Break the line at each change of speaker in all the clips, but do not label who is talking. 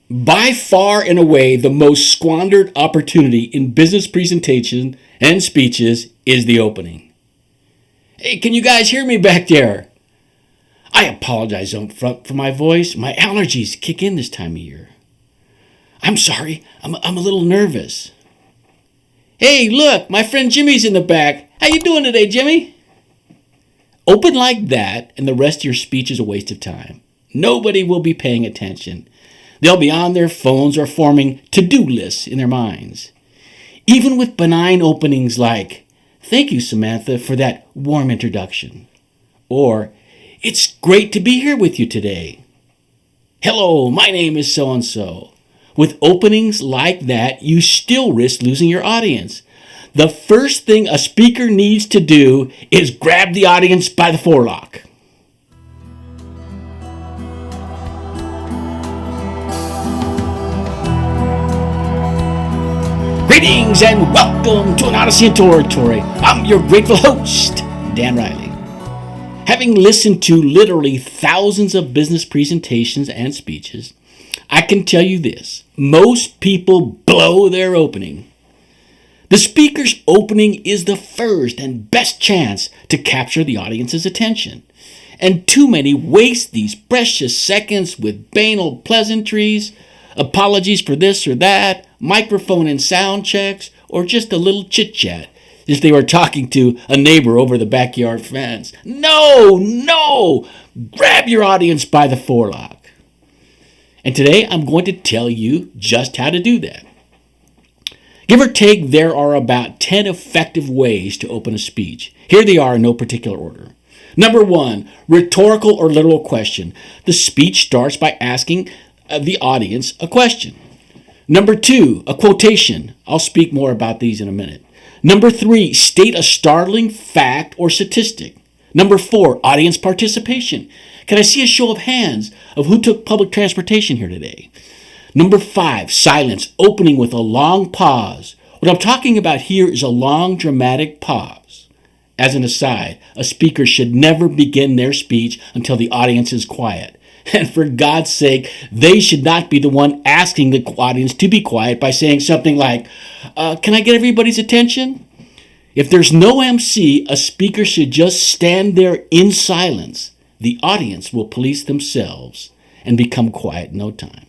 By far and away, the most squandered opportunity in business presentation and speeches is the opening. Hey, can you guys hear me back there? I apologize up front for my voice. My allergies kick in this time of year. I'm sorry, I'm a little nervous. Hey, look, my friend Jimmy's in the back. How you doing today, Jimmy? Open like that, and the rest of your speech is a waste of time. Nobody will be paying attention. They'll be on their phones or forming to-do lists in their minds. Even with benign openings like, "Thank you, Samantha, for that warm introduction." Or, "It's great to be here with you today." "Hello, my name is so-and-so." With openings like that, you still risk losing your audience. The first thing a speaker needs to do is grab the audience by the forelock. Greetings and welcome to an Odyssey in Oratory. I'm your grateful host, Dan Riley. Having listened to literally thousands of business presentations and speeches, I can tell you this: most people blow their opening. The speaker's opening is the first and best chance to capture the audience's attention. And too many waste these precious seconds with banal pleasantries, apologies for this or that, microphone and sound checks, or just a little chit-chat as they were talking to a neighbor over the backyard fence. No! Grab your audience by the forelock. And today I'm going to tell you just how to do that. Give or take, there are about 10 effective ways to open a speech. Here they are in no particular order. Number 1, rhetorical or literal question. The speech starts by asking the audience a question. Number 2, a quotation. I'll speak more about these in a minute. Number 3, state a startling fact or statistic. Number 4, audience participation. Can I see a show of hands of who took public transportation here today? Number 5, silence, opening with a long pause. What I'm talking about here is a long, dramatic pause. As an aside, a speaker should never begin their speech until the audience is quiet. And for God's sake, they should not be the one asking the audience to be quiet by saying something like, "Can I get everybody's attention?" If there's no MC, a speaker should just stand there in silence. The audience will police themselves and become quiet in no time.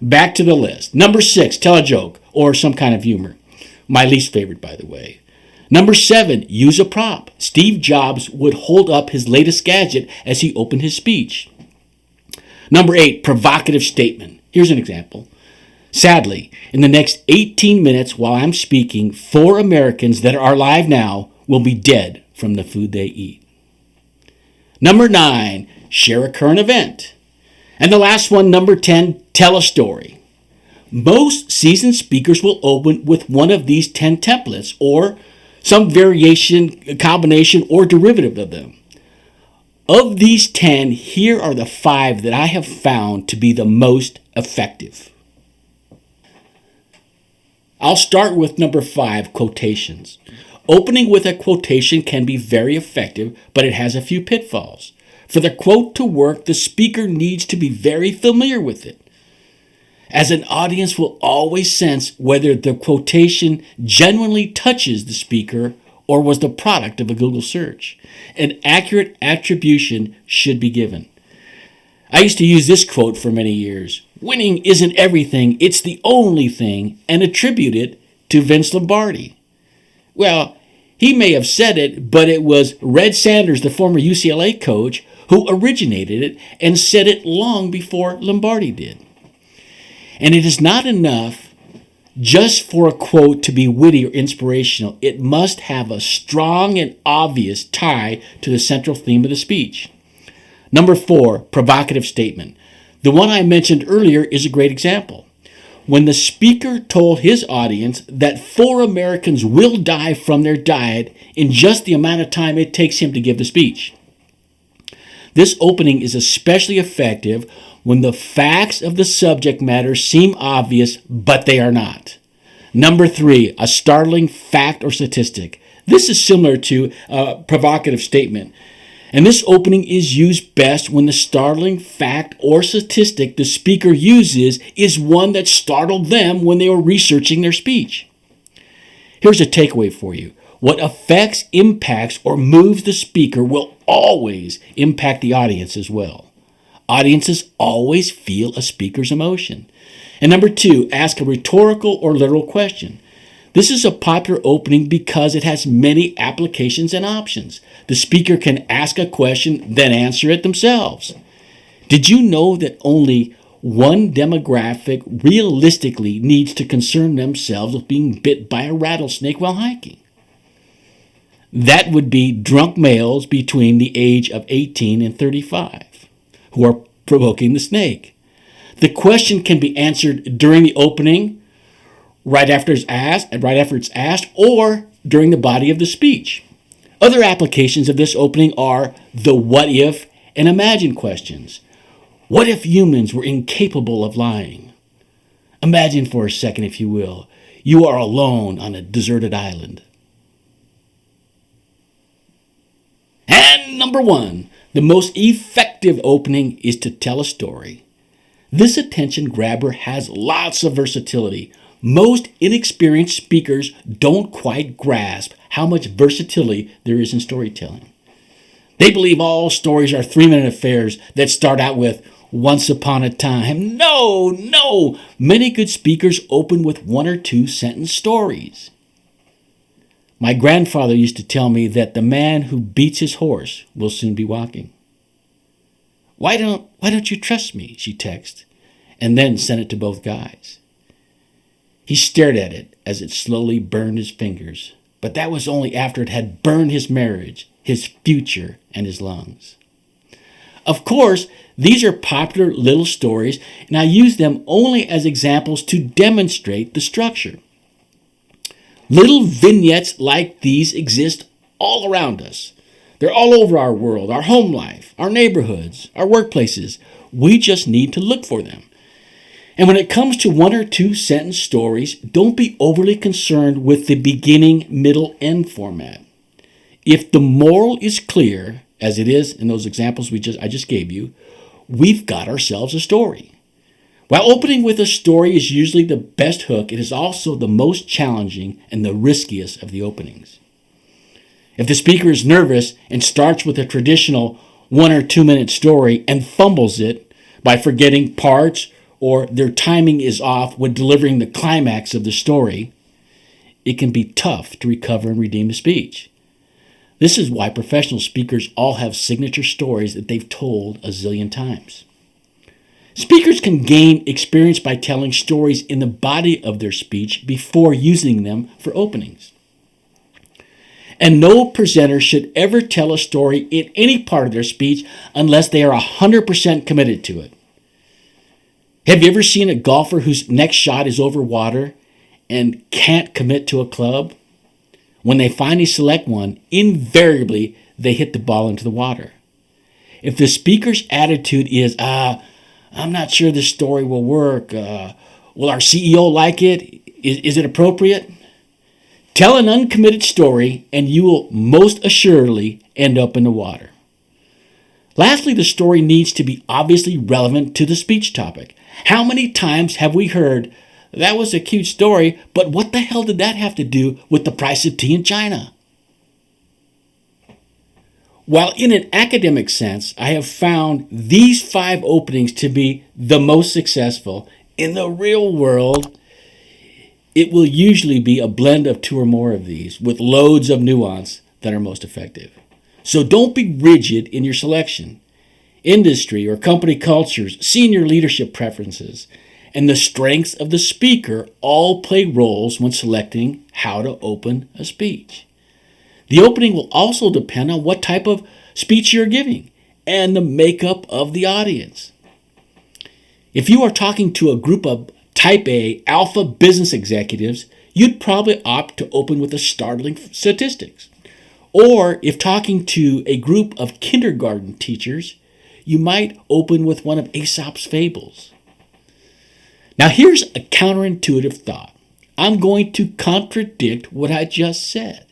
Back to the list. Number 6, tell a joke or some kind of humor. My least favorite, by the way. Number 7, use a prop. Steve Jobs would hold up his latest gadget as he opened his speech. Number 8, provocative statement. Here's an example. Sadly, in the next 18 minutes while I'm speaking, 4 Americans that are alive now will be dead from the food they eat. Number 9, share a current event. And the last one, number 10, tell a story. Most seasoned speakers will open with one of these 10 templates or some variation, combination, or derivative of them. Of these 10, here are the 5 that I have found to be the most effective. I'll start with number 5, quotations. Opening with a quotation can be very effective, but it has a few pitfalls. For the quote to work, the speaker needs to be very familiar with it, as an audience will always sense whether the quotation genuinely touches the speaker or was the product of a Google search. An accurate attribution should be given. I used to use this quote for many years: "Winning isn't everything, it's the only thing," and attribute it to Vince Lombardi. Well, he may have said it, but it was Red Sanders, the former UCLA coach, who originated it and said it long before Lombardi did. And it is not enough just for a quote to be witty or inspirational. It must have a strong and obvious tie to the central theme of the speech. Number 4, provocative statement. The one I mentioned earlier is a great example. When the speaker told his audience that 4 Americans will die from their diet in just the amount of time it takes him to give the speech. This opening is especially effective when the facts of the subject matter seem obvious, but they are not. Number 3, a startling fact or statistic. This is similar to a provocative statement. And this opening is used best when the startling fact or statistic the speaker uses is one that startled them when they were researching their speech. Here's a takeaway for you. What affects, impacts, or moves the speaker will always impact the audience as well. Audiences always feel a speaker's emotion. And number 2, ask a rhetorical or literal question. This is a popular opening because it has many applications and options. The speaker can ask a question, then answer it themselves. Did you know that only one demographic realistically needs to concern themselves with being bit by a rattlesnake while hiking? That would be drunk males between the age of 18 and 35 who are provoking the snake. The question can be answered during the opening, right after it's asked, or during the body of the speech. Other applications of this opening are the what if and imagine questions. What if humans were incapable of lying? Imagine for a second, if you will, you are alone on a deserted island. And number 1, the most effective opening is to tell a story. This attention grabber has lots of versatility. Most inexperienced speakers don't quite grasp how much versatility there is in storytelling. They believe all stories are 3-minute affairs that start out with once upon a time. No. Many good speakers open with 1 or 2 sentence stories. My grandfather used to tell me that the man who beats his horse will soon be walking. Why don't you trust me? She texted, and then sent it to both guys. He stared at it as it slowly burned his fingers, but that was only after it had burned his marriage, his future, and his lungs. Of course, these are popular little stories, and I use them only as examples to demonstrate the structure. Little vignettes like these exist all around us. They're all over our world, our home life, our neighborhoods, our workplaces. We just need to look for them. And when it comes to 1 or 2 sentence stories, don't be overly concerned with the beginning, middle, end format. If the moral is clear, as it is in those examples I just gave you, we've got ourselves a story. While opening with a story is usually the best hook, it is also the most challenging and the riskiest of the openings. If the speaker is nervous and starts with a traditional 1 or 2 minute story and fumbles it by forgetting parts or their timing is off when delivering the climax of the story, it can be tough to recover and redeem the speech. This is why professional speakers all have signature stories that they've told a zillion times. Speakers can gain experience by telling stories in the body of their speech before using them for openings. And no presenter should ever tell a story in any part of their speech unless they are 100% committed to it. Have you ever seen a golfer whose next shot is over water and can't commit to a club? When they finally select one, invariably they hit the ball into the water. If the speaker's attitude is, I'm not sure this story will work, will our CEO like it? Is it appropriate? Tell an uncommitted story and you will most assuredly end up in the water. Lastly, the story needs to be obviously relevant to the speech topic. How many times have we heard, that was a cute story, but what the hell did that have to do with the price of tea in China? While in an academic sense, I have found these 5 openings to be the most successful, in the real world, it will usually be a blend of 2 or more of these with loads of nuance that are most effective. So don't be rigid in your selection. Industry or company cultures, senior leadership preferences, and the strengths of the speaker all play roles when selecting how to open a speech. The opening will also depend on what type of speech you're giving and the makeup of the audience. If you are talking to a group of Type A alpha business executives, you'd probably opt to open with the startling statistics. Or if talking to a group of kindergarten teachers, you might open with one of Aesop's fables. Now here's a counterintuitive thought. I'm going to contradict what I just said.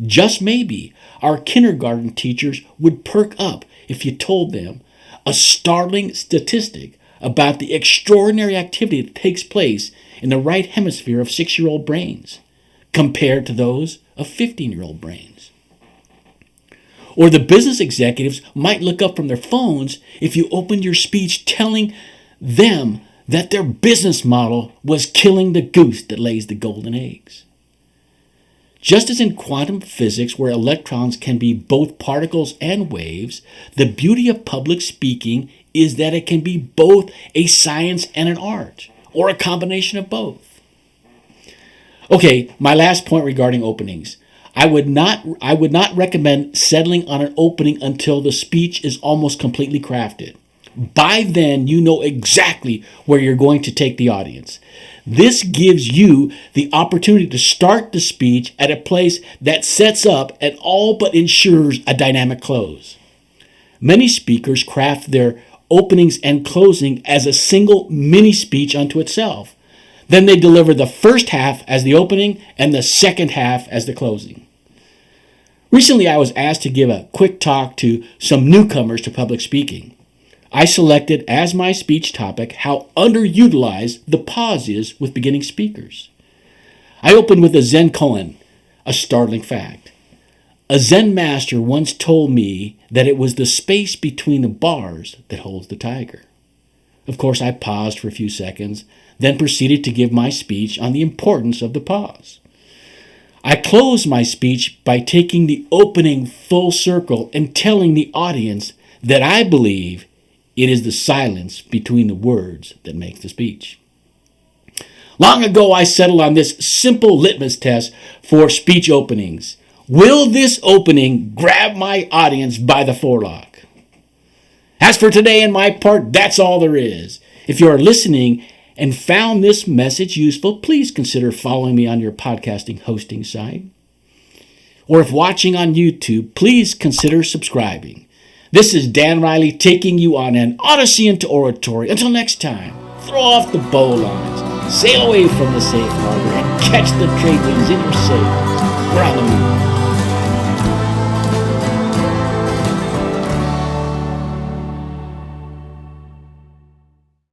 Just maybe our kindergarten teachers would perk up if you told them a startling statistic about the extraordinary activity that takes place in the right hemisphere of 6-year-old brains compared to those of 15-year-old brains. Or the business executives might look up from their phones if you opened your speech telling them that their business model was killing the goose that lays the golden eggs. Just as in quantum physics, where electrons can be both particles and waves, the beauty of public speaking is that it can be both a science and an art, or a combination of both. Okay, my last point regarding openings. I would not recommend settling on an opening until the speech is almost completely crafted. By then, you know exactly where you're going to take the audience. This gives you the opportunity to start the speech at a place that sets up and all but ensures a dynamic close. Many speakers craft their openings and closing as a single mini speech unto itself. Then they deliver the first half as the opening and the second half as the closing. Recently, I was asked to give a quick talk to some newcomers to public speaking. I selected as my speech topic how underutilized the pause is with beginning speakers. I opened with a Zen koan, a startling fact. A Zen master once told me that it was the space between the bars that holds the tiger. Of course, I paused for a few seconds, then proceeded to give my speech on the importance of the pause. I closed my speech by taking the opening full circle and telling the audience that I believe it is the silence between the words that makes the speech. Long ago, I settled on this simple litmus test for speech openings. Will this opening grab my audience by the forelock? As for today and my part, that's all there is. If you are listening and found this message useful, please consider following me on your podcasting hosting site. Or if watching on YouTube, please consider subscribing. This is Dan Riley taking you on an odyssey into oratory. Until next time, throw off the bowlines, sail away from the safe harbor, and catch the trade winds in your sails. We're on the move.